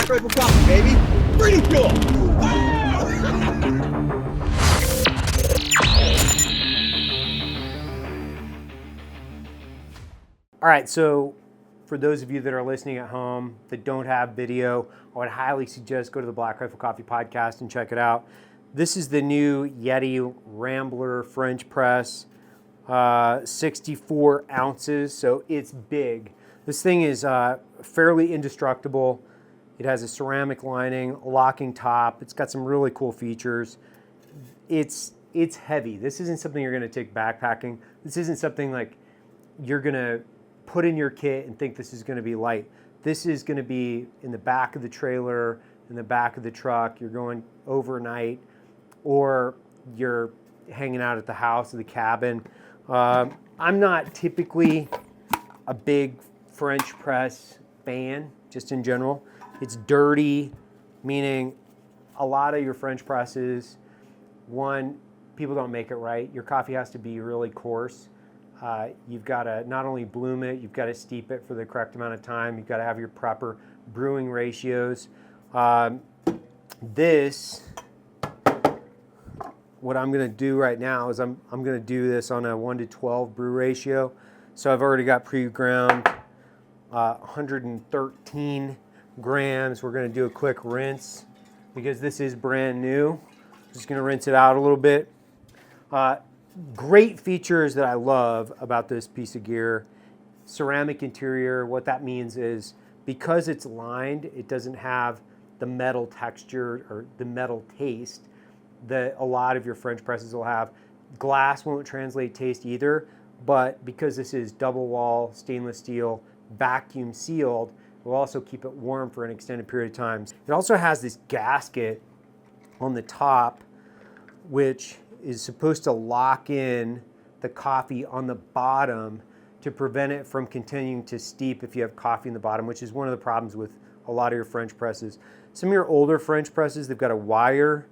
Black Rifle Coffee, baby. Breeding fuel. All right, so for those of you that are listening at home that don't have video, I would highly suggest go to the Black Rifle Coffee podcast and check it out. This is the new Yeti Rambler French press, 64 ounces, so it's big. This thing is fairly indestructible. It has a ceramic lining, a locking top. It's got some really cool features. It's heavy. This isn't something you're gonna take backpacking. This isn't something like you're gonna put in your kit and think this is gonna be light. This is gonna be in the back of the trailer, in the back of the truck. You're going overnight, or you're hanging out at the house or the cabin. I'm not typically a big French press fan, just in general. It's dirty, meaning a lot of your French presses, one, people don't make it right. Your coffee has to be really coarse. You've got to not only bloom it, you've got to steep it for the correct amount of time. You've got to have your proper brewing ratios. What I'm going to do right now is I'm going to do this on a 1:12 brew ratio. So I've already got pre-ground 113 grams. We're going to do a quick rinse because this is brand new. Just going to rinse it out a little bit. Great features that I love about this piece of gear. Ceramic interior, what that means is because it's lined, it doesn't have the metal texture or the metal taste that a lot of your French presses will have. Glass won't translate taste either, but because this is double wall stainless steel, vacuum sealed, it will also keep it warm for an extended period of time. It also has this gasket on the top, which is supposed to lock in the coffee on the bottom to prevent it from continuing to steep if you have coffee in the bottom, which is one of the problems with a lot of your French presses. Some of your older French presses, they've got a wire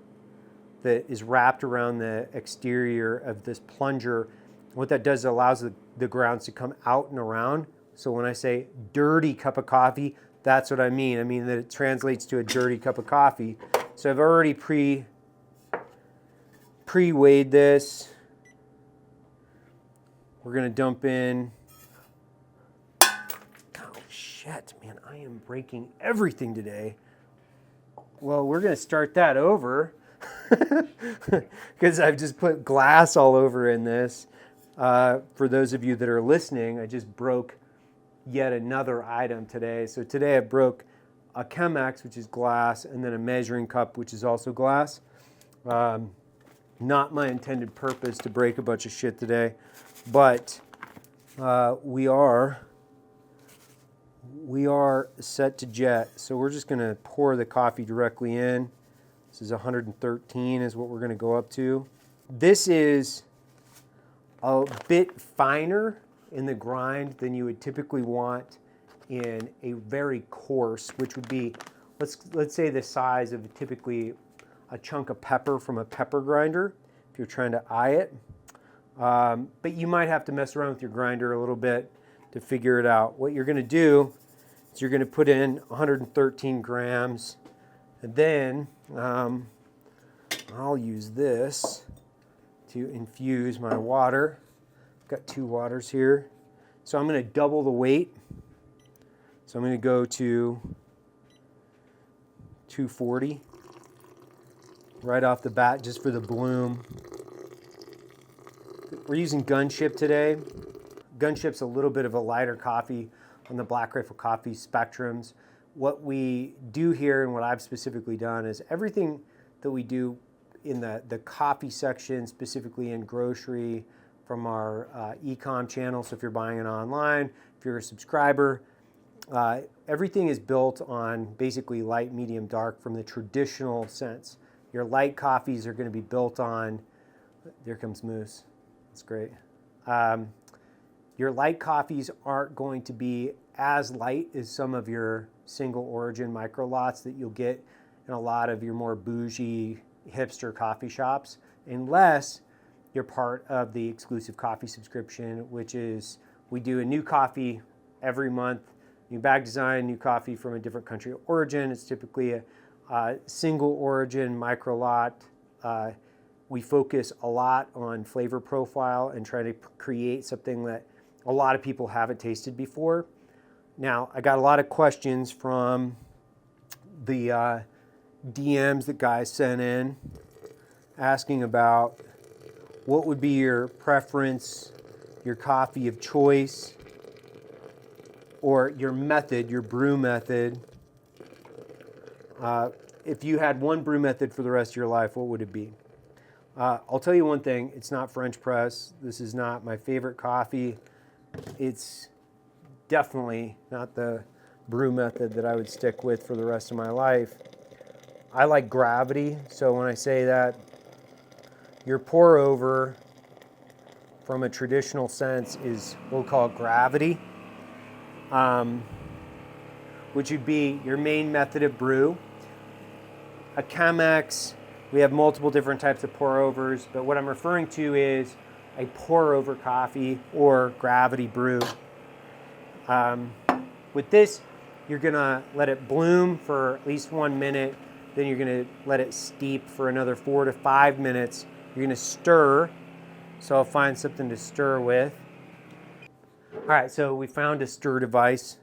that is wrapped around the exterior of this plunger. What that does is it allows the grounds to come out and around. So when I say dirty cup of coffee, that's what I mean. I mean that it translates to a dirty cup of coffee. So I've already pre-weighed this. We're gonna dump in, oh shit, man, I am breaking everything today. Well, we're gonna start that over because I've just put glass all over in this. For those of you that are listening, I just broke yet another item today. So today I broke a Chemex, which is glass, and then a measuring cup, which is also glass. Not my intended purpose to break a bunch of shit today, but we are set to jet. So we're just gonna pour the coffee directly in. This is 113 is what we're gonna go up to. This is a bit finer in the grind than you would typically want in a very coarse, which would be, let's say the size of typically a chunk of pepper from a pepper grinder, if you're trying to eye it. But you might have to mess around with your grinder a little bit to figure it out. What you're gonna do is you're gonna put in 113 grams, and then I'll use this to infuse my water. I've got 2 waters here. So I'm gonna double the weight. So I'm gonna go to 240 right off the bat, just for the bloom. We're using Gunship today. Gunship's a little bit of a lighter coffee on the Black Rifle Coffee spectrums. What we do here, and what I've specifically done, is everything that we do in the coffee section, specifically in grocery, from our e-com channel. So if you're buying it online, if you're a subscriber, everything is built on basically light, medium, dark from the traditional sense. Your light coffees are going to be built on, there comes Moose, that's great. Your light coffees aren't going to be as light as some of your single origin micro lots that you'll get in a lot of your more bougie hipster coffee shops, unless you're part of the exclusive coffee subscription, which is we do a new coffee every month. you bag design new coffee from a different country of origin. It's typically a single origin micro lot. We focus a lot on flavor profile and try to create something that a lot of people haven't tasted before. Now, I got a lot of questions from the DMs that guys sent in asking about what would be your preference, your coffee of choice, or your method, your brew method. If you had one brew method for the rest of your life, what would it be? I'll tell you one thing, it's not French press. This is not my favorite coffee. It's definitely not the brew method that I would stick with for the rest of my life. I like gravity, so when I say that, your pour over from a traditional sense is what we call gravity, which would be your main method of brew. A Chemex, we have multiple different types of pour overs, but what I'm referring to is a pour over coffee or gravity brew. With this, you're gonna let it bloom for at least 1 minute, then you're gonna let it steep for another 4 to 5 minutes. You're gonna stir, so I'll find something to stir with. All right, so we found a stir device.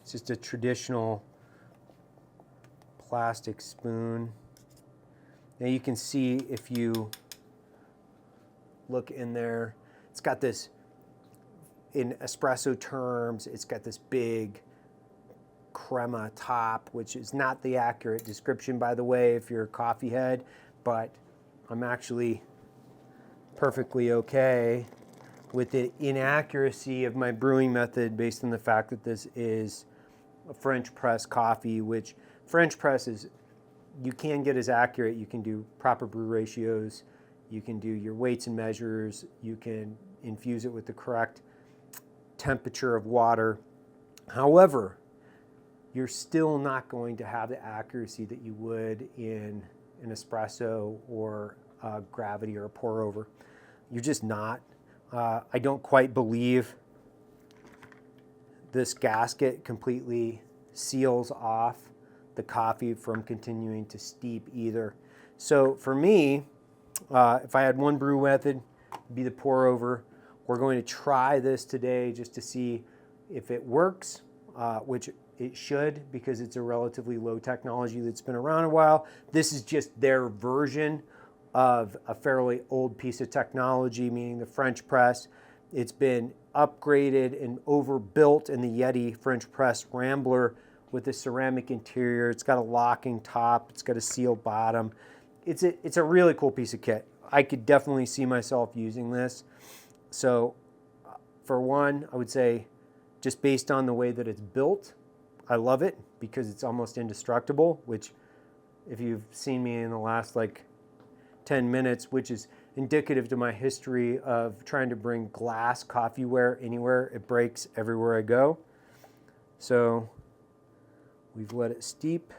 It's just a traditional plastic spoon. Now you can see if you look in there, it's got this, in espresso terms, it's got this big crema top, which is not the accurate description, by the way, if you're a coffee head, but I'm actually perfectly okay with the inaccuracy of my brewing method based on the fact that this is a French press coffee, which French press is, you can get as accurate, you can do proper brew ratios, you can do your weights and measures, you can infuse it with the correct temperature of water. However, you're still not going to have the accuracy that you would in an espresso or a gravity or a pour over. You're just not. I don't quite believe this gasket completely seals off the coffee from continuing to steep either. So for me, if I had one brew method, it'd be the pour over. We're going to try this today just to see if it works, which it should, because it's a relatively low technology that's been around a while. This is just their version of a fairly old piece of technology, meaning the French press. It's been upgraded and overbuilt in the Yeti French press Rambler with a ceramic interior. It's got a locking top. It's got a sealed bottom. It's a really cool piece of kit. I could definitely see myself using this. So for one, I would say just based on the way that it's built, I love it because it's almost indestructible, which if you've seen me in the last 10 minutes, which is indicative to my history of trying to bring glass coffeeware anywhere, it breaks everywhere I go. So we've let it steep.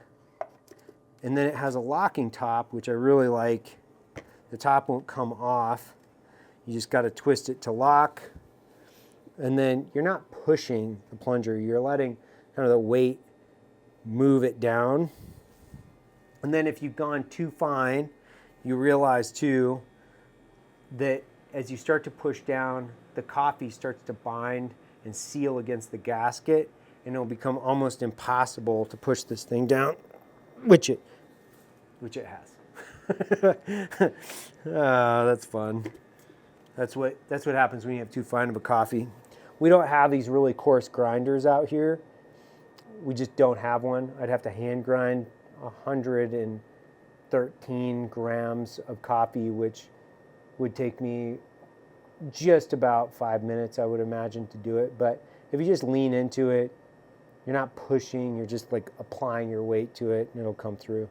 And then it has a locking top, which I really like. The top won't come off. You just got to twist it to lock. And then you're not pushing the plunger. You're letting kind of the weight move it down. And then if you've gone too fine, you realize too that as you start to push down, the coffee starts to bind and seal against the gasket, and it'll become almost impossible to push this thing down, which it has. That's fun. That's what happens when you have too fine of a coffee. We don't have these really coarse grinders out here. We just don't have one. I'd have to hand grind 113 grams of coffee, which would take me just about 5 minutes, I would imagine, to do it. But if you just lean into it, you're not pushing, you're just applying your weight to it, and it'll come through.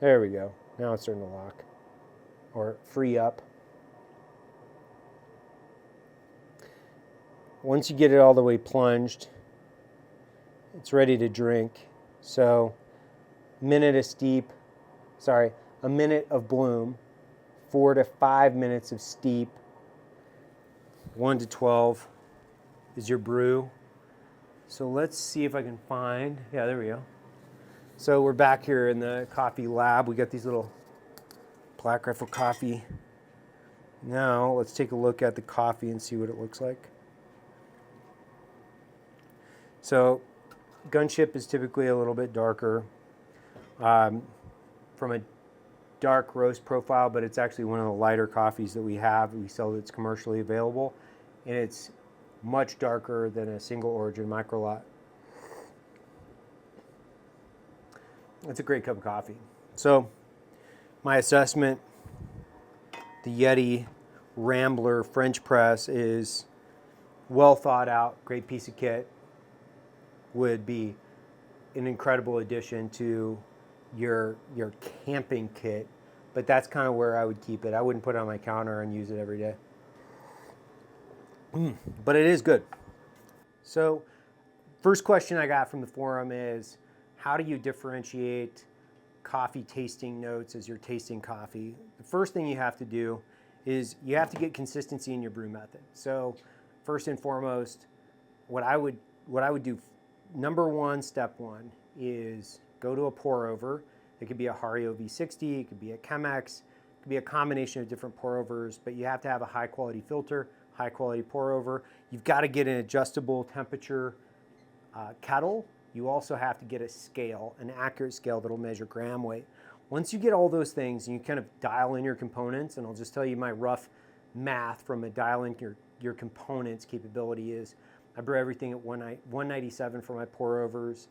There we go. Now it's starting to lock or free up. Once you get it all the way plunged, it's ready to drink. So a minute of bloom, 4 to 5 minutes of steep. 1 to 12 is your brew. So let's see if I can find, yeah, there we go. So we're back here in the coffee lab. We got these little Black Rifle coffee. Now let's take a look at the coffee and see what it looks like. So Gunship is typically a little bit darker from a dark roast profile, but it's actually one of the lighter coffees that we have. We sell that's commercially available, and it's much darker than a single origin micro lot. It's a great cup of coffee. So my assessment, the Yeti Rambler French press is well thought out, great piece of kit, would be an incredible addition to your camping kit, but that's kind of where I would keep it. I wouldn't put it on my counter and use it every day. But it is good. So first question I got from the forum is, how do you differentiate coffee tasting notes as you're tasting coffee? The first thing you have to do is you have to get consistency in your brew method. So first and foremost, what I would do, number one, step one, is go to a pour over. It could be a Hario V60, it could be a Chemex, it could be a combination of different pour overs, but you have to have a high quality filter, high quality pour over. You've got to get an adjustable temperature kettle. You also have to get a scale, an accurate scale that'll measure gram weight. Once you get all those things and you kind of dial in your components, and I'll just tell you my rough math from a dial in your components capability is, I brew everything at 197 for my pour overs.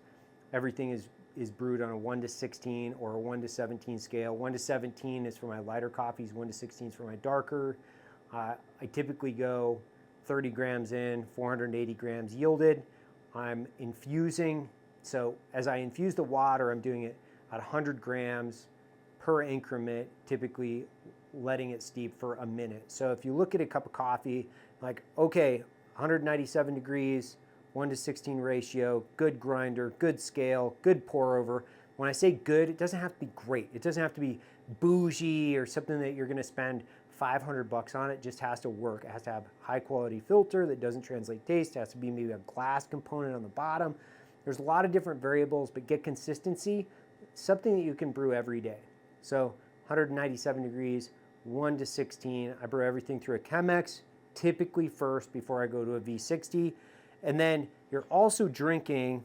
Everything is brewed on a 1 to 16 or a 1 to 17 scale. 1 to 17 is for my lighter coffees, 1 to 16 is for my darker. I typically go 30 grams in, 480 grams yielded. I'm infusing, so as I infuse the water, I'm doing it at 100 grams per increment, typically letting it steep for a minute. So if you look at a cup of coffee, like, okay, 197 degrees, 1 to 16 ratio, good grinder, good scale, good pour over. When I say good, it doesn't have to be great. It doesn't have to be bougie or something that you're gonna spend $500 on. It just has to work. It has to have high quality filter that doesn't translate taste. It has to be maybe a glass component on the bottom. There's a lot of different variables, but get consistency, something that you can brew every day. So 197 degrees, 1 to 16. I brew everything through a Chemex, typically first before I go to a V60. And then you're also drinking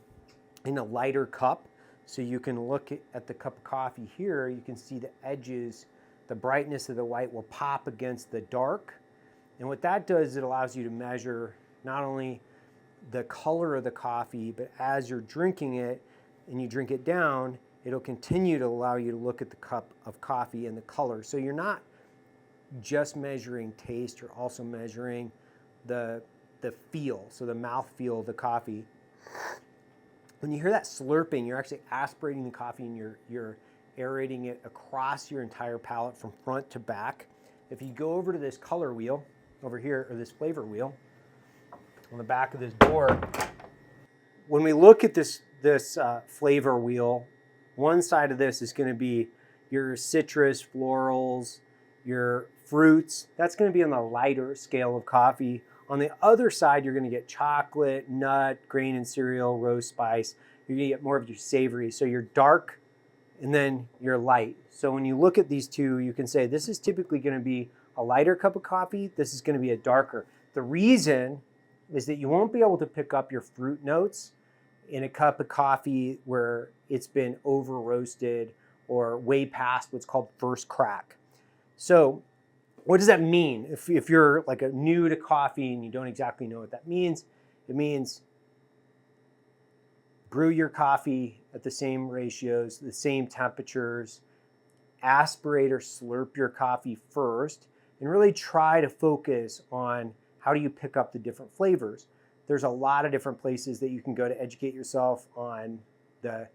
in a lighter cup. So you can look at the cup of coffee here, you can see the edges, the brightness of the light will pop against the dark. And what that does, it allows you to measure not only the color of the coffee, but as you're drinking it and you drink it down, it'll continue to allow you to look at the cup of coffee and the color. So you're not just measuring taste, you're also measuring the feel, so the mouth feel of the coffee. When you hear that slurping, you're actually aspirating the coffee and you're aerating it across your entire palate from front to back. If you go over to this color wheel over here, or this flavor wheel on the back of this board, when we look at this flavor wheel, one side of this is going to be your citrus, florals, your fruits. That's going to be on the lighter scale of coffee. On the other side, you're going to get chocolate, nut, grain and cereal, roast spice. You're going to get more of your savory. So your dark and then your light. So when you look at these two, you can say this is typically going to be a lighter cup of coffee. This is going to be a darker. The reason is that you won't be able to pick up your fruit notes in a cup of coffee where it's been over roasted or way past what's called first crack. So what does that mean? If you're like a new to coffee and you don't exactly know what that means, it means brew your coffee at the same ratios, the same temperatures, aspirate or slurp your coffee first, and really try to focus on how do you pick up the different flavors. There's a lot of different places that you can go to educate yourself on the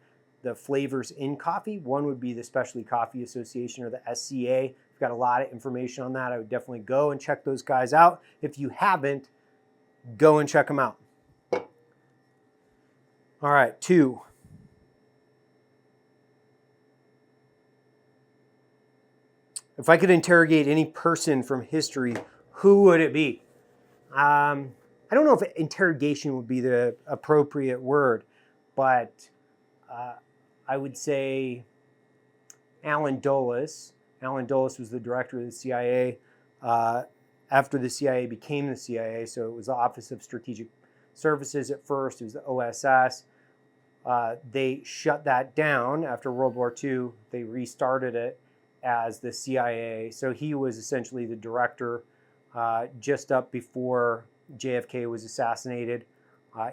flavors in coffee. One would be the Specialty Coffee Association, or the SCA. We've got a lot of information on that. I would definitely go and check those guys out. If you haven't, go and check them out. All right, 2. If I could interrogate any person from history, who would it be? I don't know if interrogation would be the appropriate word, but I would say Alan Dulles. Alan Dulles was the director of the CIA after the CIA became the CIA. So it was the Office of Strategic Services at first. It was the OSS. They shut that down after World War II. They restarted it as the CIA. So he was essentially the director just up before JFK was assassinated.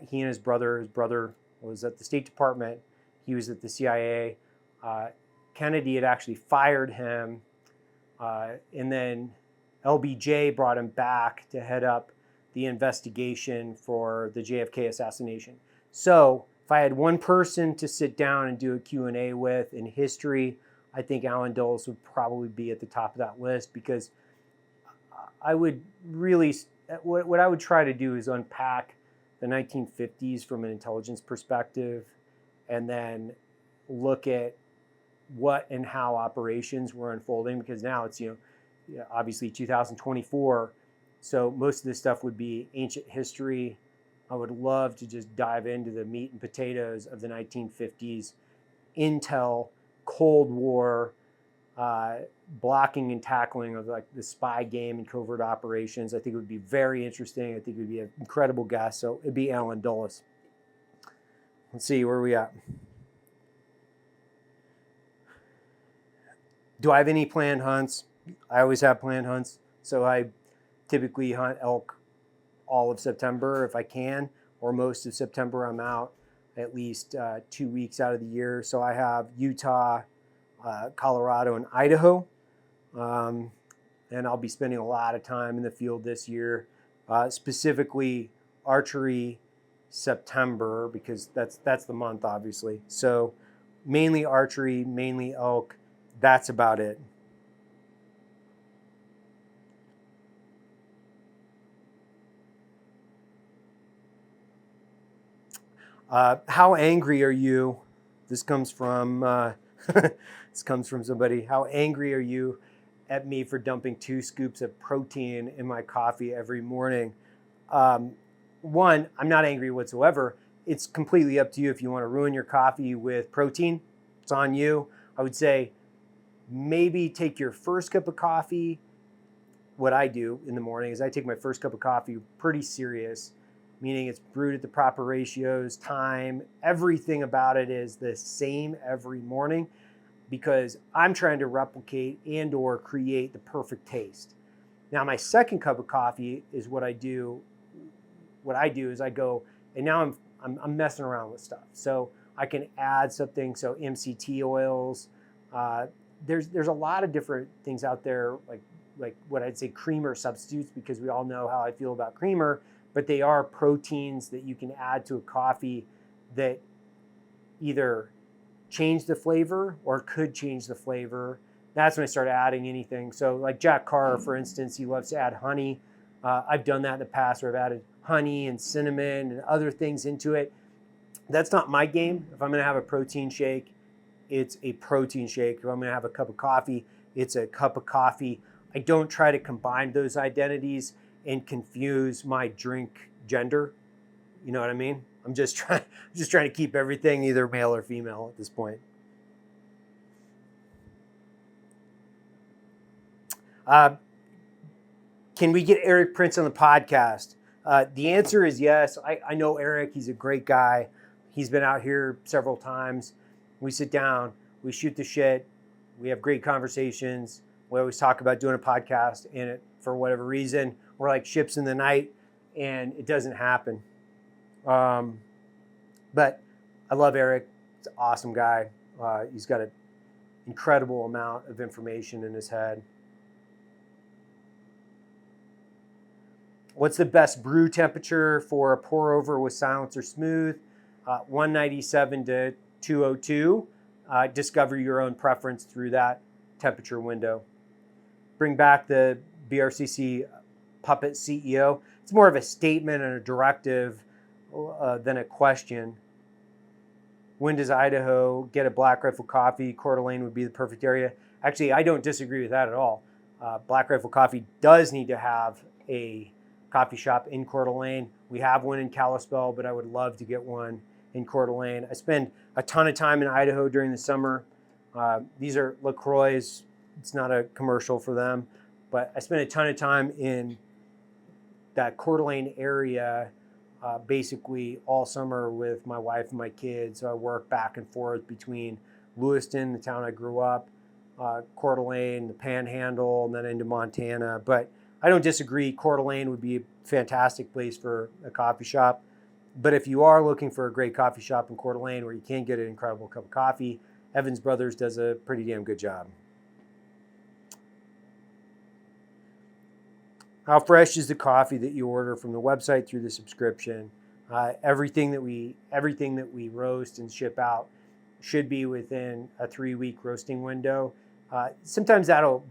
He and his brother was at the State Department. He was at the CIA. Kennedy had actually fired him, and then LBJ brought him back to head up the investigation for the JFK assassination. So if I had one person to sit down and do a Q&A with in history, I think Alan Dulles would probably be at the top of that list, because I would really, what I would try to do is unpack the 1950s from an intelligence perspective, and then look at what and how operations were unfolding, because now it's, obviously 2024. So most of this stuff would be ancient history. I would love to just dive into the meat and potatoes of the 1950s, intel, Cold War, blocking and tackling of like the spy game and covert operations. I think it would be very interesting. I think it would be an incredible guest. So it'd be Alan Dulles. Let's see, where are we at? Do I have any planned hunts? I always have planned hunts. So I typically hunt elk all of September if I can, or most of September. I'm out at least 2 weeks out of the year. So I have Utah, Colorado, and Idaho. And I'll be spending a lot of time in the field this year, specifically archery September, because that's the month, obviously. So mainly archery, mainly elk. That's about it. How angry are you? This comes from somebody. How angry are you at me for dumping 2 scoops of protein in my coffee every morning? One, I'm not angry whatsoever. It's completely up to you if you want to ruin your coffee with protein. It's on you. I would say maybe take your first cup of coffee. What I do in the morning is I take my first cup of coffee pretty serious, meaning it's brewed at the proper ratios, time, everything about it is the same every morning, because I'm trying to replicate and or create the perfect taste. Now my second cup of coffee is what I do. What I do is I go, and now I'm messing around with stuff. So I can add something, so MCT oils. There's a lot of different things out there, like what I'd say creamer substitutes, because we all know how I feel about creamer, but they are proteins that you can add to a coffee that either change the flavor or could change the flavor. That's when I start adding anything. So like Jack Carr, for instance, he loves to add honey. I've done that in the past, where I've added honey and cinnamon and other things into it. That's not my game. If I'm going to have a protein shake, it's a protein shake. If I'm going to have a cup of coffee, it's a cup of coffee. I don't try to combine those identities and confuse my drink gender. You know what I mean? I'm just trying to keep everything either male or female at this point. Can we get Eric Prince on the podcast? The answer is yes. I know Eric. He's a great guy. He's been out here several times. We sit down, we shoot the shit, we have great conversations. We always talk about doing a podcast, and for whatever reason, we're like ships in the night, and it doesn't happen. But I love Eric. He's an awesome guy. He's got an incredible amount of information in his head. What's the best brew temperature for a pour over with silencer smooth? 197 to 202. Discover your own preference through that temperature window. Bring back the BRCC Puppet CEO. It's more of a statement and a directive than a question. When does Idaho get a Black Rifle Coffee? Coeur d'Alene would be the perfect area. Actually, I don't disagree with that at all. Black Rifle Coffee does need to have a coffee shop in Coeur d'Alene. We have one in Kalispell, but I would love to get one in Coeur d'Alene. I spend a ton of time in Idaho during the summer. These are LaCroix. It's not a commercial for them, but I spend a ton of time in that Coeur d'Alene area basically all summer with my wife and my kids. So I work back and forth between Lewiston, the town I grew up, Coeur d'Alene, the Panhandle, and then into Montana. But I don't disagree. Coeur d'Alene would be a fantastic place for a coffee shop. But if you are looking for a great coffee shop in Coeur d'Alene where you can get an incredible cup of coffee, Evans Brothers does a pretty damn good job. How fresh is the coffee that you order from the website through the subscription? Everything that we roast and ship out should be within a 3-week roasting window. Sometimes that'll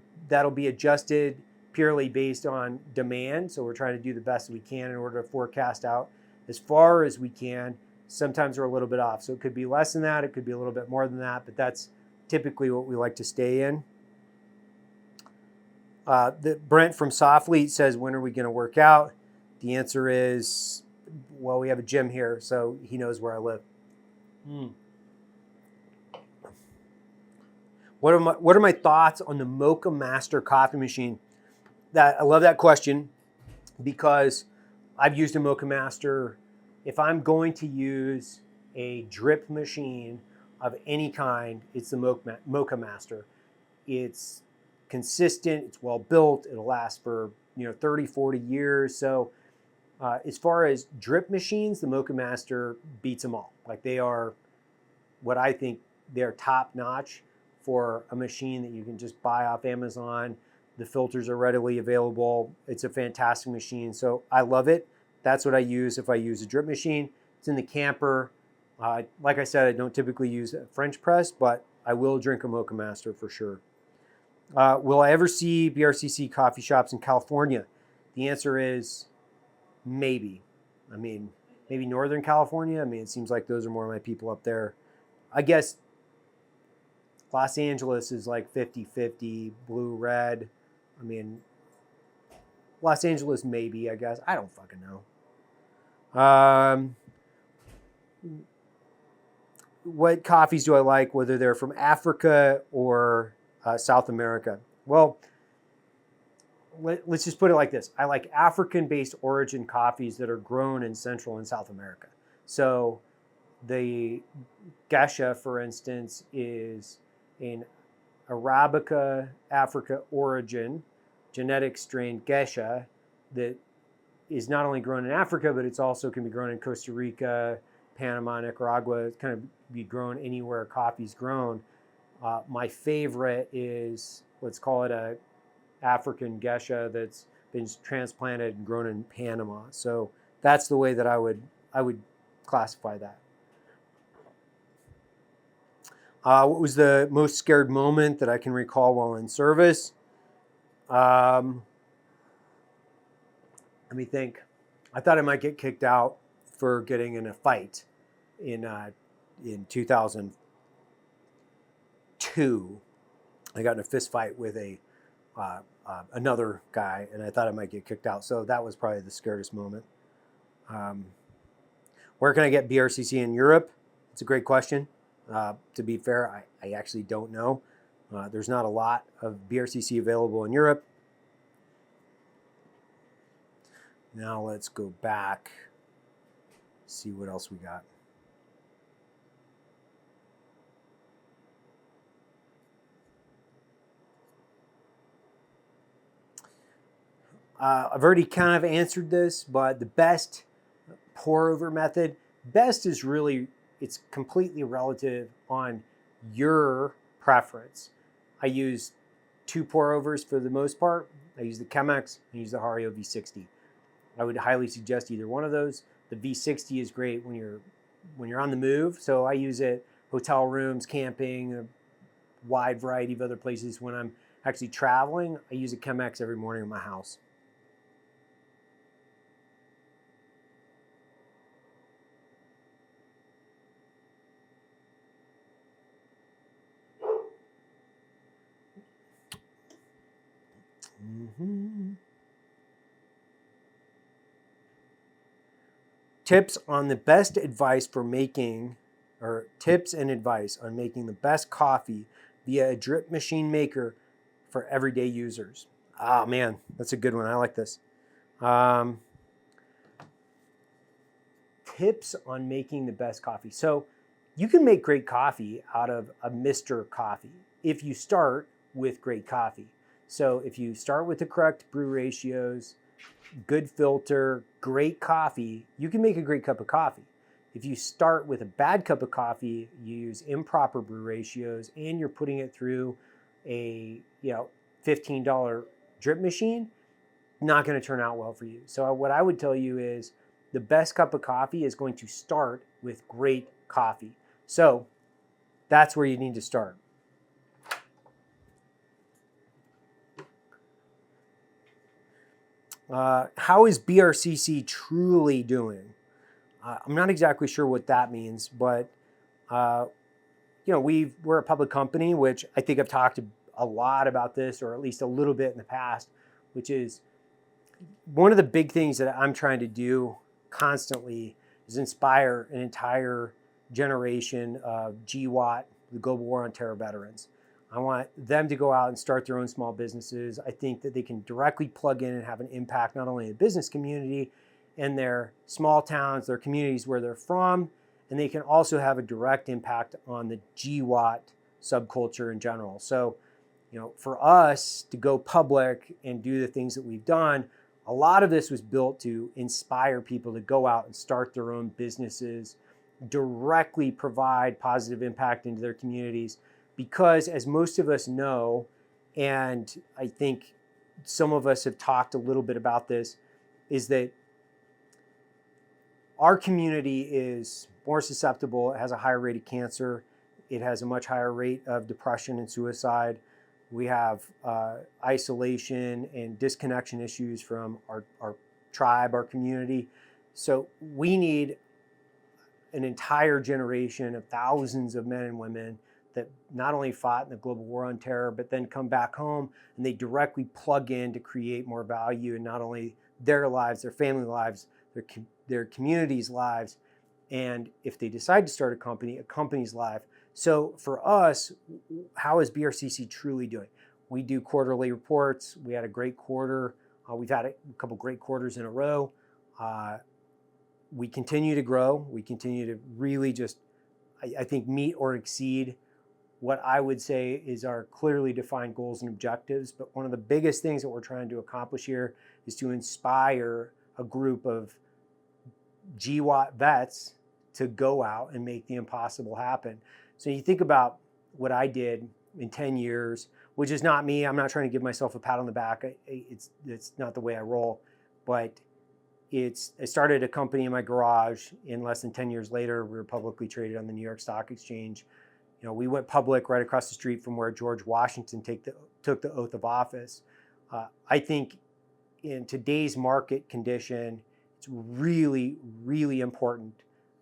be adjusted purely based on demand. So we're trying to do the best we can in order to forecast out as far as we can. Sometimes we're a little bit off. So it could be less than that. It could be a little bit more than that, but that's typically what we like to stay in. Brent from Softly says, when are we going to work out? The answer is, well, we have a gym here, so he knows where I live. What are my thoughts on the Mocha Master coffee machine? I love that question because I've used a Mocha Master. If I'm going to use a drip machine of any kind, it's the Mocha Master. It's consistent, it's well built, it'll last for 30, 40 years. So as far as drip machines, the Mocha Master beats them all. Like, they are what I think they're top notch for a machine that you can just buy off Amazon. The filters are readily available. It's a fantastic machine. So I love it. That's what I use if I use a drip machine. It's in the camper. Like I said, I don't typically use a French press, but I will drink a Mocha Master for sure. Will I ever see BRCC coffee shops in California? The answer is maybe. I mean, maybe Northern California. I mean, it seems like those are more of my people up there. I guess Los Angeles is like 50-50, blue, red. I mean, Los Angeles maybe, I guess. I don't fucking know. What coffees do I like, whether they're from Africa or South America? Well, let's just put it like this. I like African-based origin coffees that are grown in Central and South America. So the Gesha, for instance, is an Arabica Africa origin genetic strain Gesha that is not only grown in Africa, but it's also can be grown in Costa Rica, Panama, Nicaragua. It kind of be grown anywhere coffee's grown. My favorite is, let's call it a African Gesha that's been transplanted and grown in Panama. So that's the way that I would classify that. What was the most scared moment that I can recall while in service? Let me think. I thought I might get kicked out for getting in a fight in 2002. I got in a fist fight with another guy, and I thought I might get kicked out. So that was probably the scariest moment. Where can I get BRCC in Europe? It's a great question. To be fair, I actually don't know. There's not a lot of BRCC available in Europe. Now let's go back, see what else we got. I've already kind of answered this, but the best pour-over method, best is really, it's completely relative on your preference. I use 2 pour-overs for the most part. I use the Chemex, I use the Hario V60. I would highly suggest either one of those. The V60 is great when you're on the move. So I use it hotel rooms, camping, a wide variety of other places. When I'm actually traveling, I use a Chemex every morning in my house. tips on the best advice for making, or tips and advice on making the best coffee via a drip machine maker for everyday users. Oh man, that's a good one. I like this. Tips on making the best coffee. So you can make great coffee out of a Mr. Coffee if you start with great coffee. So if you start with the correct brew ratios, good filter, great coffee, you can make a great cup of coffee. If you start with a bad cup of coffee, you use improper brew ratios, and you're putting it through a $15 drip machine, not going to turn out well for you. So what I would tell you is the best cup of coffee is going to start with great coffee. So that's where you need to start. How is BRCC truly doing? I'm not exactly sure what that means, but we're a public company, which I think I've talked a lot about this, or at least a little bit in the past, which is one of the big things that I'm trying to do constantly is inspire an entire generation of GWAT, the Global War on Terror veterans. I want them to go out and start their own small businesses. I think that they can directly plug in and have an impact not only in the business community and their small towns, their communities where they're from, and they can also have a direct impact on the GWAT subculture in general. So, for us to go public and do the things that we've done, a lot of this was built to inspire people to go out and start their own businesses, directly provide positive impact into their communities. Because as most of us know, and I think some of us have talked a little bit about this, is that our community is more susceptible. It has a higher rate of cancer. It has a much higher rate of depression and suicide. We have isolation and disconnection issues from our tribe, our community. So we need an entire generation of thousands of men and women that not only fought in the global war on terror, but then come back home and they directly plug in to create more value in not only their lives, their family lives, their communities' lives, and if they decide to start a company's life. So for us, how is BRCC truly doing? We do quarterly reports. We had a great quarter. We've had a couple great quarters in a row. We continue to grow. We continue to really just, I think, meet or exceed what I would say is our clearly defined goals and objectives. But one of the biggest things that we're trying to accomplish here is to inspire a group of GWAT vets to go out and make the impossible happen. So you think about what I did in 10 years, which is not me. I'm not trying to give myself a pat on the back. It's not the way I roll. But I started a company in my garage, and less than 10 years later, we were publicly traded on the New York Stock Exchange. We went public right across the street from where George Washington took the oath of office. I think in today's market condition, it's really, really important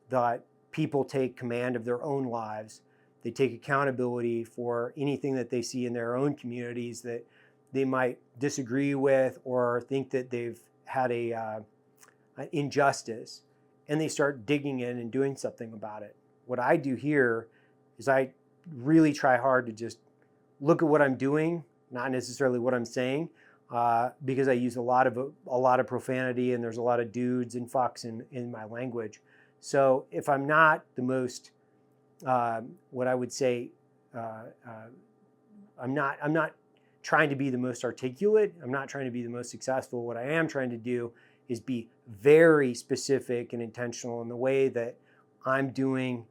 that people take command of their own lives. They take accountability for anything that they see in their own communities that they might disagree with or think that they've had an injustice, and they start digging in and doing something about it. What I do here is I really try hard to just look at what I'm doing, not necessarily what I'm saying, because I use a lot of profanity, and there's a lot of dudes and fucks in my language. So if I'm not the most, what I would say, I'm not trying to be the most articulate. I'm not trying to be the most successful. What I am trying to do is be very specific and intentional in the way that I'm doing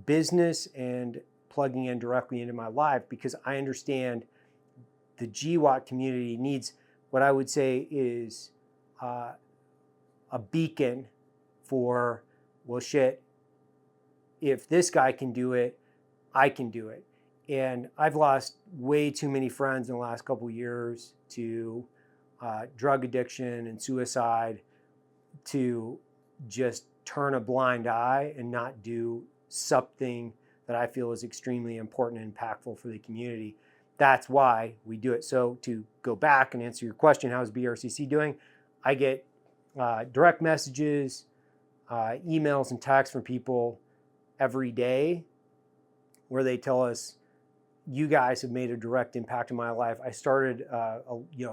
business and plugging in directly into my life, because I understand the GWAT community needs what I would say is a beacon for, well, shit, if this guy can do it, I can do it. And I've lost way too many friends in the last couple of years to drug addiction and suicide, to just turn a blind eye and not do something that I feel is extremely important and impactful for the community. That's why we do it. So to go back and answer your question, how is BRCC doing? I get direct messages emails and texts from people every day where they tell us, you guys have made a direct impact in my life. I started a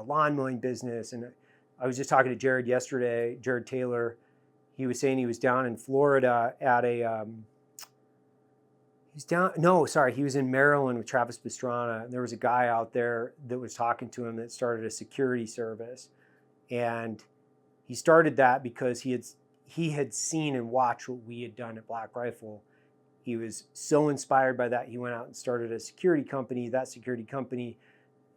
lawn mowing business, and I was just talking to Jared yesterday, Jared Taylor. He was saying he was down in Florida at a, he was in Maryland with Travis Pastrana, and there was a guy out there that was talking to him that started a security service. And he started that because he had seen and watched what we had done at Black Rifle. He was so inspired by that, he went out and started a security company. That security company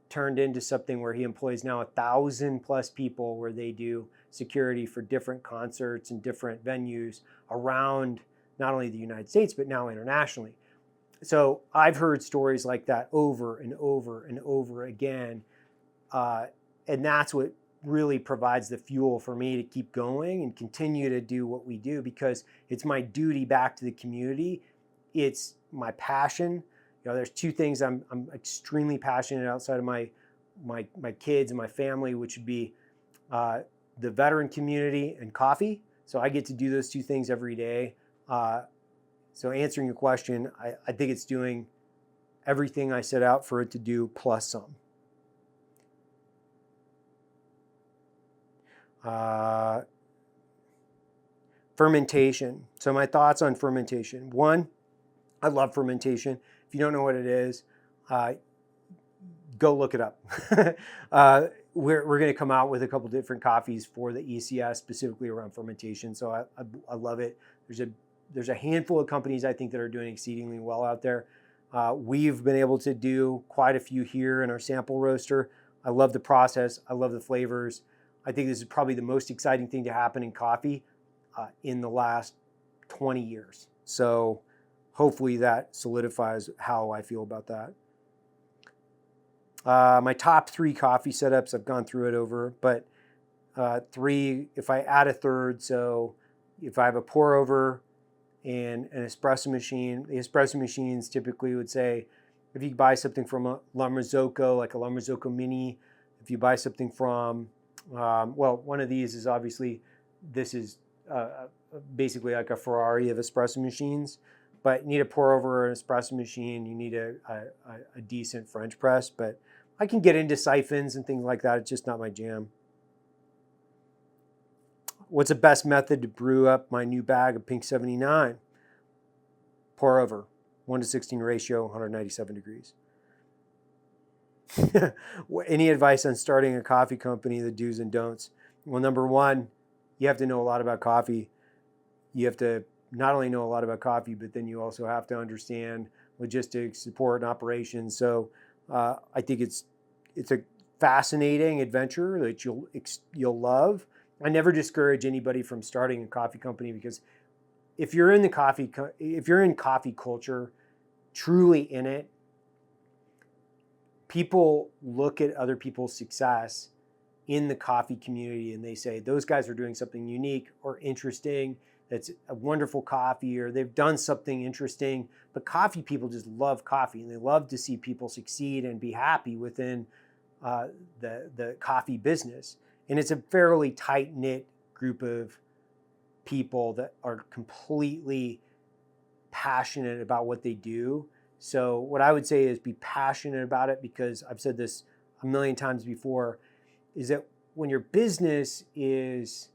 turned into something where he employs now 1,000+ people, where they do security for different concerts and different venues around not only the United States, but now internationally. So I've heard stories like that over and over and over again. And that's what really provides the fuel for me to keep going and continue to do what we do, because it's my duty back to the community. It's my passion. There's two things I'm extremely passionate outside of my kids and my family, which would be the veteran community and coffee. So I get to do those two things every day. So answering your question, I think it's doing everything I set out for it to do plus some. Fermentation. So my thoughts on fermentation. One, I love fermentation. If you don't know what it is, go look it up. We're going to come out with a couple different coffees for the ECS specifically around fermentation. So I love it. There's a handful of companies I think that are doing exceedingly well out there. We've been able to do quite a few here in our sample roaster. I love the process. I love the flavors. I think this is probably the most exciting thing to happen in coffee in the last 20 years. So hopefully that solidifies how I feel about that. My top 3 coffee setups, I've gone through it over, but 3, if I add a third, so if I have a pour-over and an espresso machine, the espresso machines typically would say, if you buy something from a La Marzocco, like a La Marzocco Mini, if you buy something from one of these is obviously, this is basically like a Ferrari of espresso machines, but you need a pour over an espresso machine, you need a decent French press, but I can get into siphons and things like that. It's just not my jam. What's the best method to brew up my new bag of Pink 79? Pour over, 1:16 ratio, 197 degrees. Any advice on starting a coffee company, the do's and don'ts? Well, number one, you have to know a lot about coffee. You have to not only know a lot about coffee, but then you also have to understand logistics, support, and operations. So I think it's a fascinating adventure that you'll love. I never discourage anybody from starting a coffee company, because if you're in coffee culture, truly in it, people look at other people's success in the coffee community and they say, those guys are doing something unique or interesting, that's a wonderful coffee, or they've done something interesting. But coffee people just love coffee, and they love to see people succeed and be happy within the coffee business. And it's a fairly tight-knit group of people that are completely passionate about what they do. So what I would say is be passionate about it, because I've said this a million times before, is that when your business is,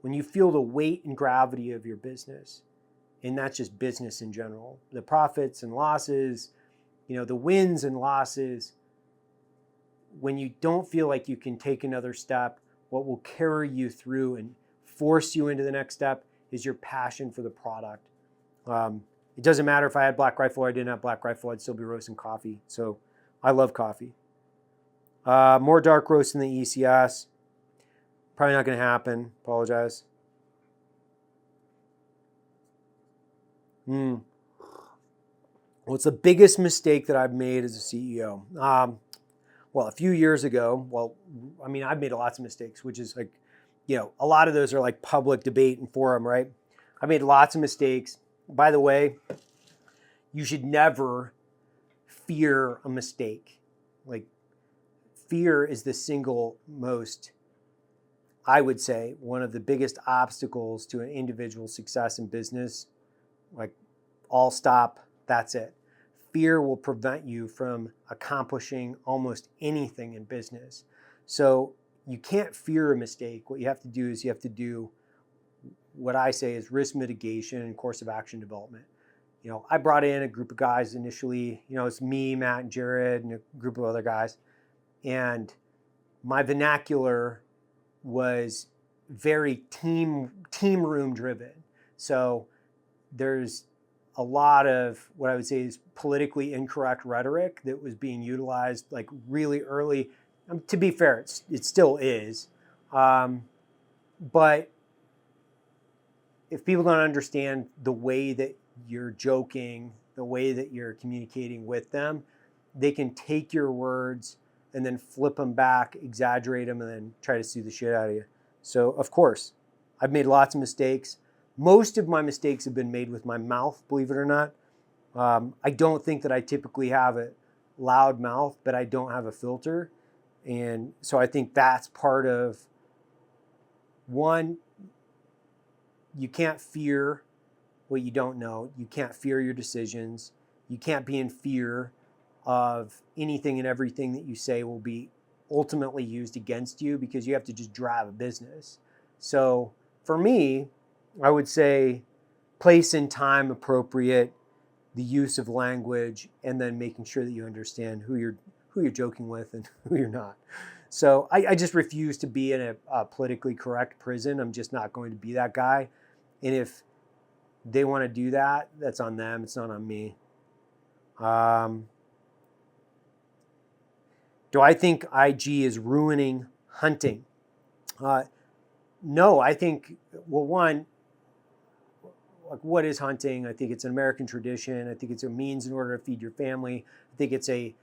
when you feel the weight and gravity of your business, and that's just business in general, the profits and losses, the wins and losses, when you don't feel like you can take another step, what will carry you through and force you into the next step is your passion for the product. It doesn't matter if I had Black Rifle or I didn't have Black Rifle, I'd still be roasting coffee. So I love coffee. More dark roast in the ECS. Probably not going to happen. Apologize. What's the biggest mistake that I've made as a CEO? Well, a few years ago, I've made lots of mistakes, which is like, a lot of those are like public debate and forum, right? I made lots of mistakes. By the way, you should never fear a mistake. Like, fear is the single most I would say one of the biggest obstacles to an individual's success in business, like all stop, that's it. Fear will prevent you from accomplishing almost anything in business. So you can't fear a mistake. What you have to do is you have to do what I say is risk mitigation and course of action development. I brought in a group of guys initially, it's me, Matt, and Jared, and a group of other guys. And my vernacular was very team room driven. So there's a lot of what I would say is politically incorrect rhetoric that was being utilized like really early. To be fair, it still is. But if people don't understand the way that you're joking, the way that you're communicating with them, they can take your words and then flip them back, exaggerate them, and then try to sue the shit out of you. So, of course, I've made lots of mistakes. Most of my mistakes have been made with my mouth, believe it or not. I don't think that I typically have a loud mouth, but I don't have a filter. And so I think that's part of, one, you can't fear what you don't know. You can't fear your decisions. You can't be in fear of anything and everything that you say will be ultimately used against you, because you have to just drive a business. So for me, I would say place and time appropriate, the use of language, and then making sure that you understand who you're joking with and who you're not. So I just refuse to be in a politically correct prison. I'm just not going to be that guy. And if they want to do that, that's on them. It's not on me. Do I think IG is ruining hunting? No, I think, well, one, like, what is hunting? I think it's an American tradition. I think it's a means in order to feed your family. I think it's a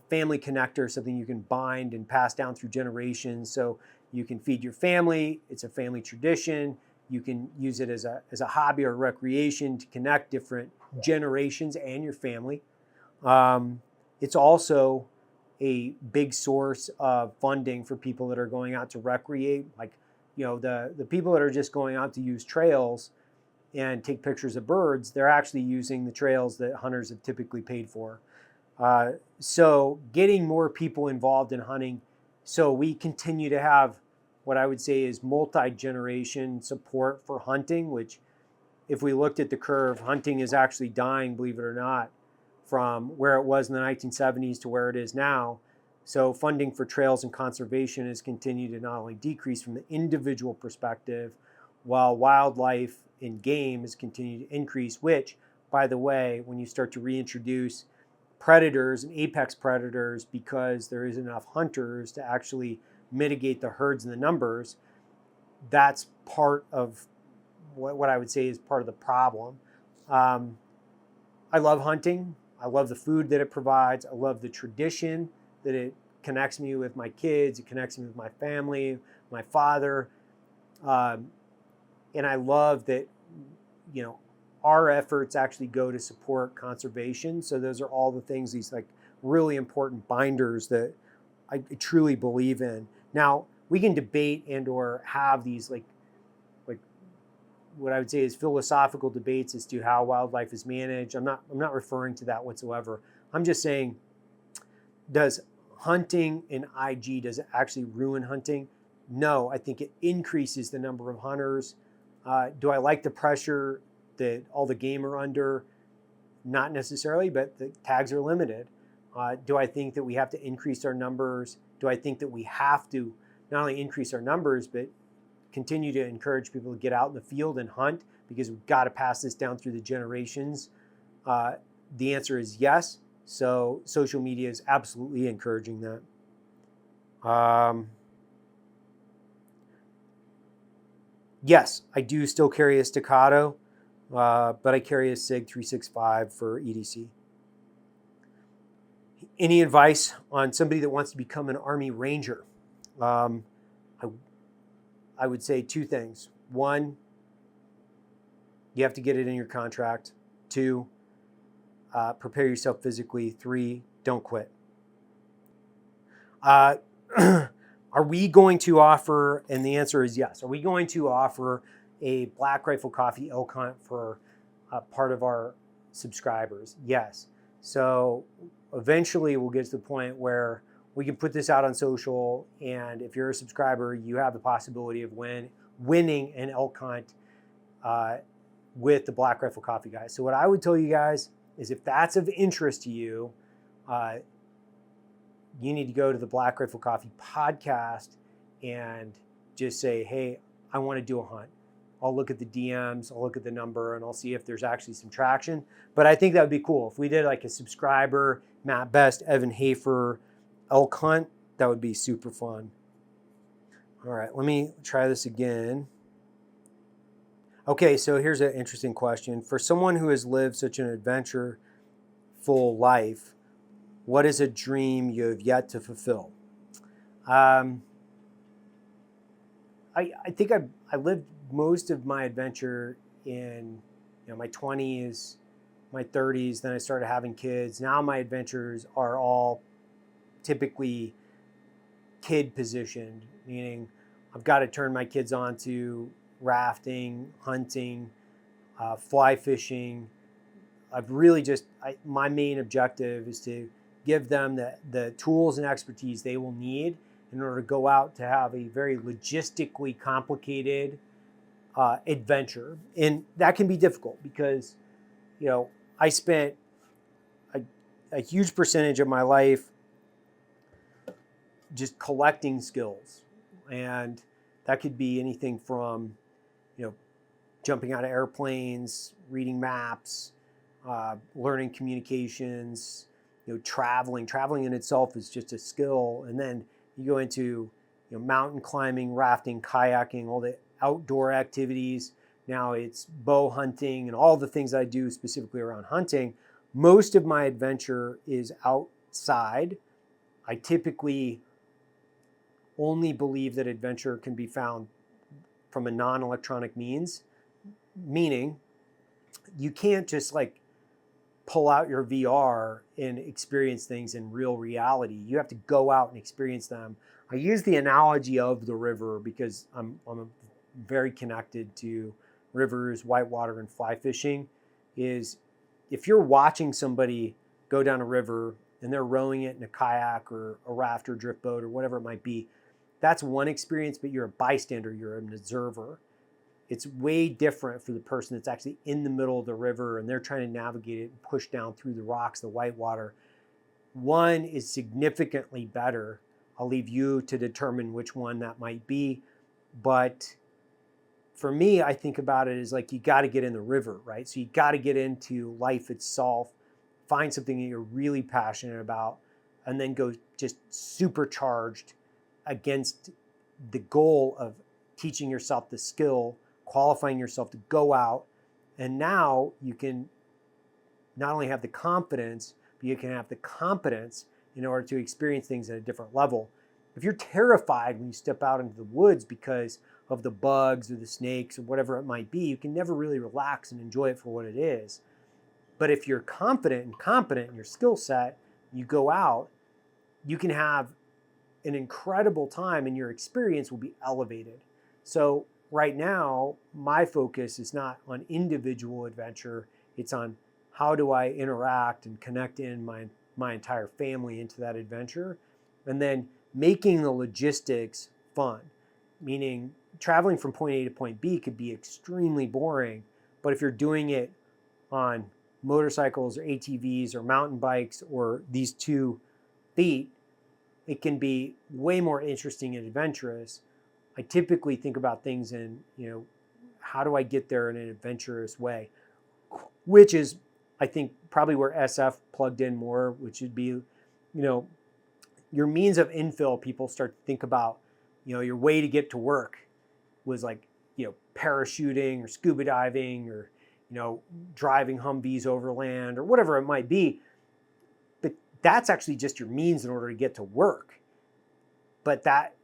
family connector, something you can bind and pass down through generations. So you can feed your family. It's a family tradition. You can use it as a hobby or recreation to connect different generations and your family. It's also a big source of funding for people that are going out to recreate. Like, the people that are just going out to use trails and take pictures of birds, they're actually using the trails that hunters have typically paid for. So getting more people involved in hunting, so we continue to have what I would say is multi-generation support for hunting, which, if we looked at the curve, hunting is actually dying, believe it or not, from where it was in the 1970s to where it is now. So funding for trails and conservation has continued to not only decrease from the individual perspective, while wildlife and game has continued to increase, which, by the way, when you start to reintroduce predators and apex predators, because there isn't enough hunters to actually mitigate the herds and the numbers, that's part of what I would say is part of the problem. I love hunting. I love the food that it provides. I love the tradition that it connects me with my kids. It connects me with my family, my father. And I love that, our efforts actually go to support conservation. So those are all the things, these like really important binders that I truly believe in. Now, we can debate and or have these like what I would say is philosophical debates as to how wildlife is managed. I'm not referring to that whatsoever. I'm just saying, does hunting in IG, does it actually ruin hunting? No, I think it increases the number of hunters. Do I like the pressure that all the game are under? Not necessarily, but the tags are limited. Do I think that we have to increase our numbers? Do I think that we have to not only increase our numbers, but continue to encourage people to get out in the field and hunt, because we've got to pass this down through the generations? The answer is yes. So social media is absolutely encouraging that. Yes, I do still carry a staccato, but I carry a SIG 365 for EDC. Any advice on somebody that wants to become an Army Ranger? I would say two things. One, you have to get it in your contract. Two, prepare yourself physically. Three, don't quit. Are we going to offer, and the answer is yes, are we going to offer a Black Rifle Coffee elk hunt for part of our subscribers? Yes. So eventually we'll get to the point where we can put this out on social, and if you're a subscriber, you have the possibility of winning an elk hunt with the Black Rifle Coffee guys. So what I would tell you guys is, if that's of interest to you, you need to go to the Black Rifle Coffee podcast and just say, hey, I want to do a hunt. I'll look at the DMs, I'll look at the number, and I'll see if there's actually some traction. But I think that would be cool. If we did like a subscriber, Matt Best, Evan Hafer, elk hunt, that would be super fun. All right, let me try this again. Okay, so here's an interesting question. For someone who has lived such an adventureful life, what is a dream you have yet to fulfill? I think I lived most of my adventure in my 20s, my 30s. Then I started having kids. Now my adventures are all typically kid positioned, meaning I've got to turn my kids on to rafting, hunting, fly fishing. I've really my main objective is to give them the tools and expertise they will need in order to go out to have a very logistically complicated adventure. And that can be difficult because, I spent a huge percentage of my life just collecting skills. And that could be anything from, jumping out of airplanes, reading maps, learning communications, traveling. Traveling in itself is just a skill. And then you go into, mountain climbing, rafting, kayaking, all the outdoor activities. Now it's bow hunting and all the things I do specifically around hunting. Most of my adventure is outside. I typically only believe that adventure can be found from a non-electronic means, meaning you can't just pull out your VR and experience things in real reality. You have to go out and experience them. I use the analogy of the river because I'm very connected to rivers, whitewater, and fly fishing. Is if you're watching somebody go down a river and they're rowing it in a kayak or a raft or drift boat or whatever it might be, that's one experience, but you're a bystander, you're an observer. It's way different for the person that's actually in the middle of the river and they're trying to navigate it and push down through the rocks, the whitewater. One is significantly better. I'll leave you to determine which one that might be. But for me, I think about it as you got to get in the river, right? So you got to get into life itself, find something that you're really passionate about, and then go just supercharged against the goal of teaching yourself the skill, qualifying yourself to go out. And now you can not only have the confidence, but you can have the competence in order to experience things at a different level. If you're terrified when you step out into the woods because of the bugs or the snakes or whatever it might be, you can never really relax and enjoy it for what it is. But if you're confident and competent in your skill set, you go out, you can have an incredible time and your experience will be elevated. So right now, my focus is not on individual adventure. It's on how do I interact and connect in my entire family into that adventure. And then making the logistics fun, meaning traveling from point A to point B could be extremely boring. But if you're doing it on motorcycles or ATVs or mountain bikes or these 2 feet, it can be way more interesting and adventurous. I typically think about things in, how do I get there in an adventurous way? Which is, I think, probably where SF plugged in more, which would be, your means of infill. People start to think about, your way to get to work was parachuting or scuba diving or, driving Humvees overland or whatever it might be. But that's actually just your means in order to get to work. But that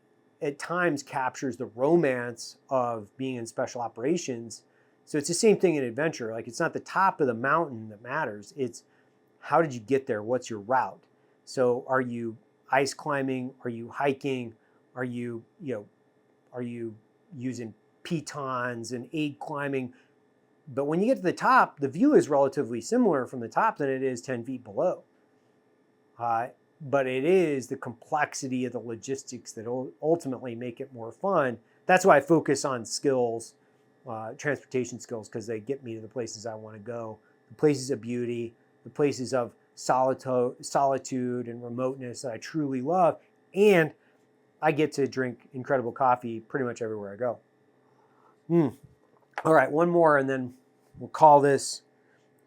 at times captures the romance of being in special operations. So it's the same thing in adventure. It's not the top of the mountain that matters. It's how did you get there? What's your route? So are you ice climbing? Are you hiking? Are you using pitons and aid climbing? But when you get to the top, the view is relatively similar from the top than it is 10 feet below. But it is the complexity of the logistics that ultimately make it more fun. That's why I focus on skills, transportation skills, because they get me to the places I want to go, the places of beauty, the places of solitude and remoteness that I truly love. And I get to drink incredible coffee pretty much everywhere I go. All right, one more, and then we'll call this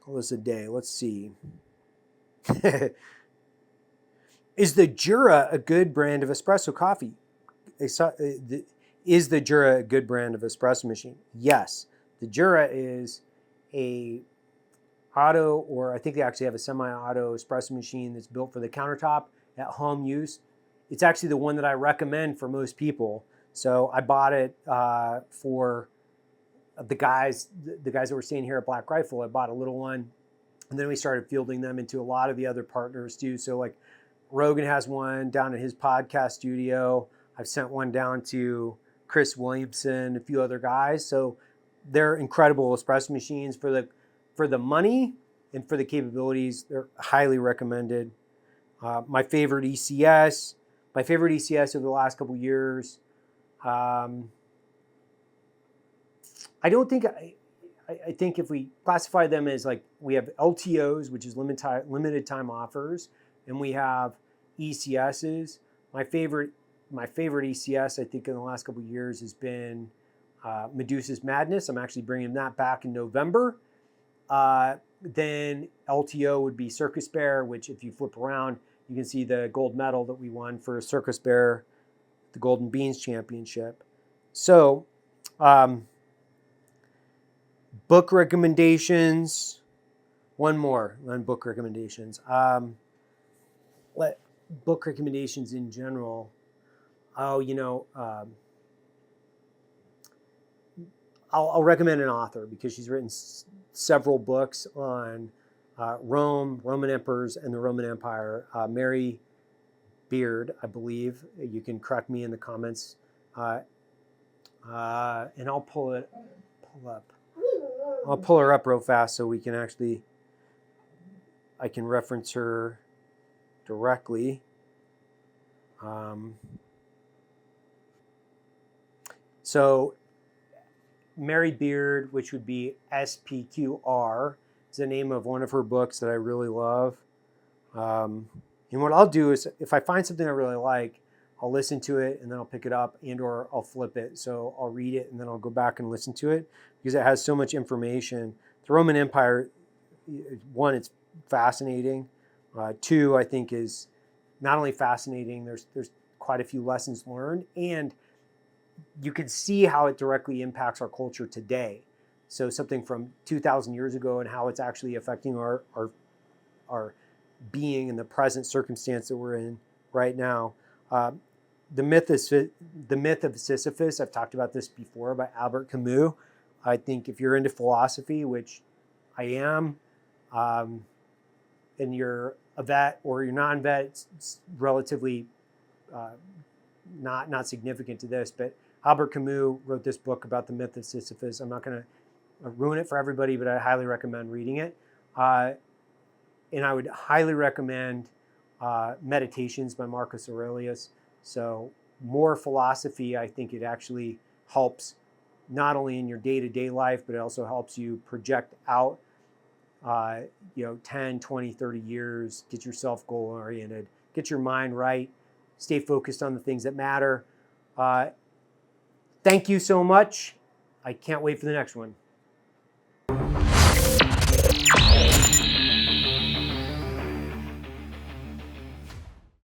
a day. Let's see. Is the Jura a good brand of espresso coffee? Is the Jura a good brand of espresso machine? Yes. The Jura is a auto, or I think they actually have a semi-auto espresso machine that's built for the countertop at home use. It's actually the one that I recommend for most people. So I bought it for the guys that were staying here at Black Rifle. I bought a little one, and then we started fielding them into a lot of the other partners too. So like Rogan has one down at his podcast studio. I've sent one down to Chris Williamson, a few other guys. So they're incredible espresso machines for the money and for the capabilities. They're highly recommended. My favorite ECS over the last couple years. I think if we classify them as like, we have LTOs, which is limited time offers, and we have ECSs. My favorite ECS, I think, in the last couple of years has been Medusa's Madness. I'm actually bringing that back in November. Then LTO would be Circus Bear, which if you flip around, you can see the gold medal that we won for Circus Bear, the Golden Beans Championship. So, book recommendations. One more on book recommendations. Book recommendations in general. I'll recommend an author because she's written several books on Rome, Roman emperors, and the Roman Empire. Mary Beard, I believe. You can correct me in the comments. And I'll pull up. I'll pull her up real fast so we can I can reference her directly. So Mary Beard, which would be SPQR, is the name of one of her books that I really love. And what I'll do is, if I find something I really like, I'll listen to it and then I'll pick it up or I'll flip it. So I'll read it and then I'll go back and listen to it because it has so much information. The Roman Empire, one, it's fascinating. Two, I think is not only fascinating, there's quite a few lessons learned, and you can see how it directly impacts our culture today. So something from 2,000 years ago and how it's actually affecting our being in the present circumstance that we're in right now. The myth of Sisyphus, I've talked about this before, by Albert Camus. I think if you're into philosophy, which I am, and you're a vet or you're non-vet, it's relatively not significant to this, but Albert Camus wrote this book about the myth of Sisyphus. I'm not going to ruin it for everybody, but I highly recommend reading it. And I would highly recommend Meditations by Marcus Aurelius. So more philosophy, I think it actually helps not only in your day-to-day life, but it also helps you project out 10, 20, 30 years, get yourself goal-oriented, get your mind right, stay focused on the things that matter. Thank you so much. I can't wait for the next one.